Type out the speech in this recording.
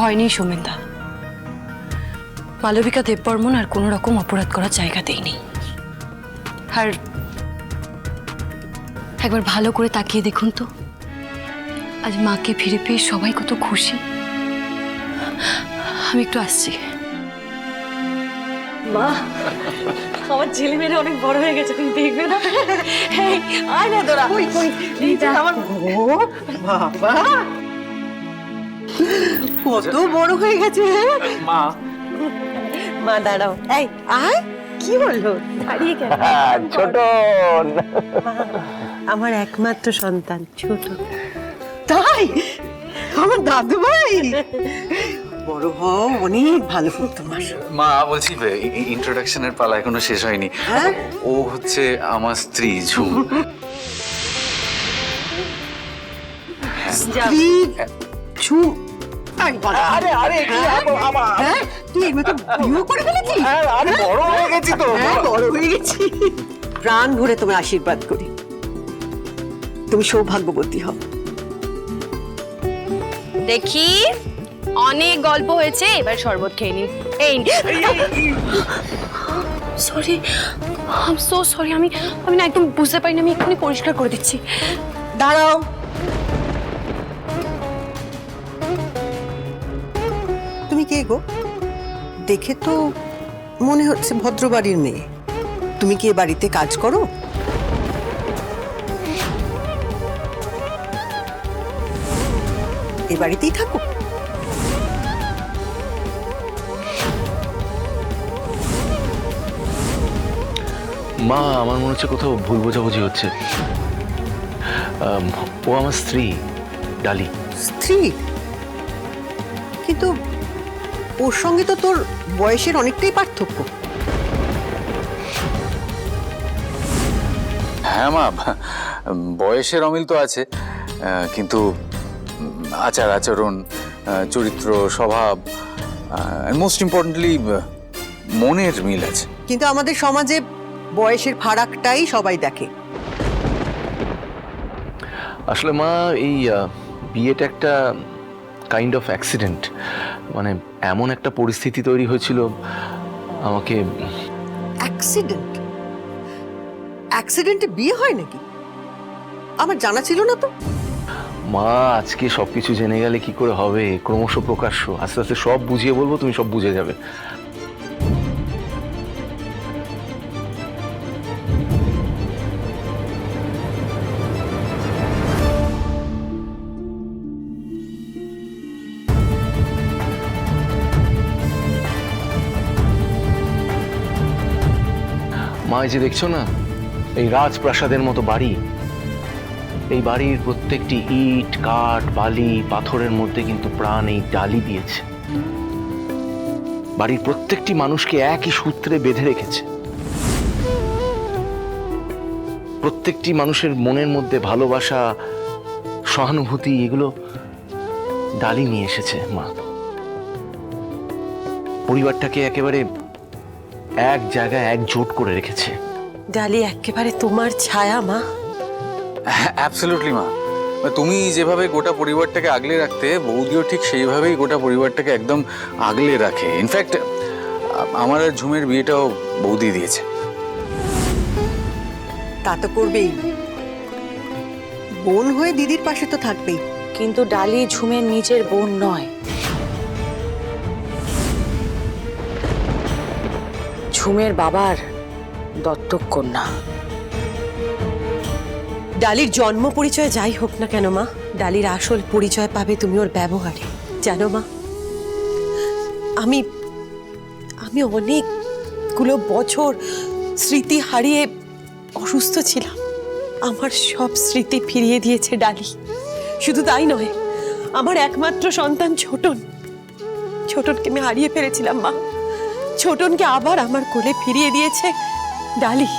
হয়নি সোমেনদা। মালবিকা দেববর্মন আর কোনো রকম অপরাধ করার জায়গা দেয়নি। আর একবার ভালো করে তাকিয়ে দেখুন তো, আজ মাকে ফিরে পেয়ে সবাই কত খুশি। আমি একটু আসছি। মা, আমার ছেলে মেয়েরা অনেক বড় হয়ে গেছে, তুমি দেখবে না? আয় না তোরা। আমার বাবা কত বড় হয়ে গেছে মা। মা দাঁড়াও, এই আয়। কি হলো দাঁড়িয়ে কেন? ছোট আমার একমাত্র সন্তান ছোট। তাই আমার দাদু ভাই বড় হও, অনেক ভালো তোমার। মা বলছি ইন্ট্রোডাকশনের পালা এখনো শেষ হয়নি। ও হচ্ছে আমার স্ত্রী ঝুম। স্ত্রী ঝুম। আরে আরে হ্যাঁ তুই এর মতো বিয়ে করে ফেলেছিস? আরে বড় হয়ে গেছি তো। হ্যাঁ বড় হয়ে গেছি। প্রাণ ভরে তোমার আশীর্বাদ করি, তুমি সৌভাগ্যবতী হও। দেখি অনেক গল্প হয়েছে, এবার শরবত খেয়ে নিন। এই sorry, I am so sorry. আমি না একদম বুঝতে পারিনি, আমি এক্ষুনি পরিষ্কার করে দিচ্ছি। দাঁড়াও, তুমি কে গো? দেখে তো মনে হচ্ছে ভদ্র বাড়ির মেয়ে। তুমি কি এ বাড়িতে কাজ করো? এ বাড়িতেই থাকো? মা, আমার মনে হচ্ছে কোথাও ভুল বোঝাবুঝি হচ্ছে। ও আমার স্ত্রী ডালি। স্ত্রী? কিন্তু ওর সঙ্গে তো তোর বয়সের অনেকটাই পার্থক্য। হ্যাঁ মা, বয়সের অমিল তো আছে, কিন্তু আচার আচরণ, চরিত্র, স্বভাব, মোস্ট ইম্পর্টেন্টলি মনের মিল আছে। কিন্তু আমাদের সমাজে বয়সের ফারাকটাই সবাই দেখে। আসলে মা, এই বিয়েটা একটা কাইন্ড অফ অ্যাক্সিডেন্ট। মানে এমন একটা পরিস্থিতি তৈরি হয়েছিল আমাকে। অ্যাক্সিডেন্ট? অ্যাক্সিডেন্টে বিয়ে হয় নাকি? আমার জানা ছিল না তো। মা, আজকে সবকিছু জেনে গেলে কি করে হবে? ক্রমশ প্রকাশ্য, আস্তে আস্তে সব বুঝিয়ে বলবো, তুমি সব বুঝে যাবে। মা, এই যে দেখছো না, এই রাজপ্রাসাদের মতো বাড়ি, এই বাড়ির প্রত্যেকটি ইট, কাঠ, বালি, পাথরের মধ্যে কিন্তু প্রাণ এই ডালি দিয়েছে। বাড়ির প্রত্যেকটি মানুষকে একই সূত্রে বেঁধে রেখেছে। প্রত্যেকটি মানুষের মনের মধ্যে ভালোবাসা, সহানুভূতি, এগুলো ডালি নিয়ে এসেছে মা। পরিবারটাকে একেবারে এক জায়গায় একজোট করে রেখেছে। ডালি একেবারে তোমার ছায়া মা। অ্যাবসলিউটলি মা, তুমি যেভাবে গোটা পরিবারটাকে আগলে রাখতে, বৌদিও ঠিক সেইভাবেই গোটা পরিবারটাকে একদম আগলে রাখে। ইনফ্যাক্ট আমার আর ঝুমের বিয়েটাও বৌদি দিয়েছে। তা তো করবেই, বোন হয়ে দিদির পাশে তো থাকবেই। কিন্তু ডালি ঝুমের নিজের বোন নয়, ঝুমের বাবার দত্তক কন্যা। ডালির জন্ম পরিচয় যাই হোক না কেন মা, ডালির আসল পরিচয় পাবে তুমি ওর ব্যবহারে। জানো মা, আমি আমি অনেকগুলো বছর স্মৃতি হারিয়ে অসুস্থ ছিলাম। আমার সব স্মৃতি ফিরিয়ে দিয়েছে ডালি। শুধু তাই নয়, আমার একমাত্র সন্তান ছোটনকে আমি হারিয়ে ফেলেছিলাম মা। ছোটনকে আবার আমার কোলে ফিরিয়ে দিয়েছে ডালি।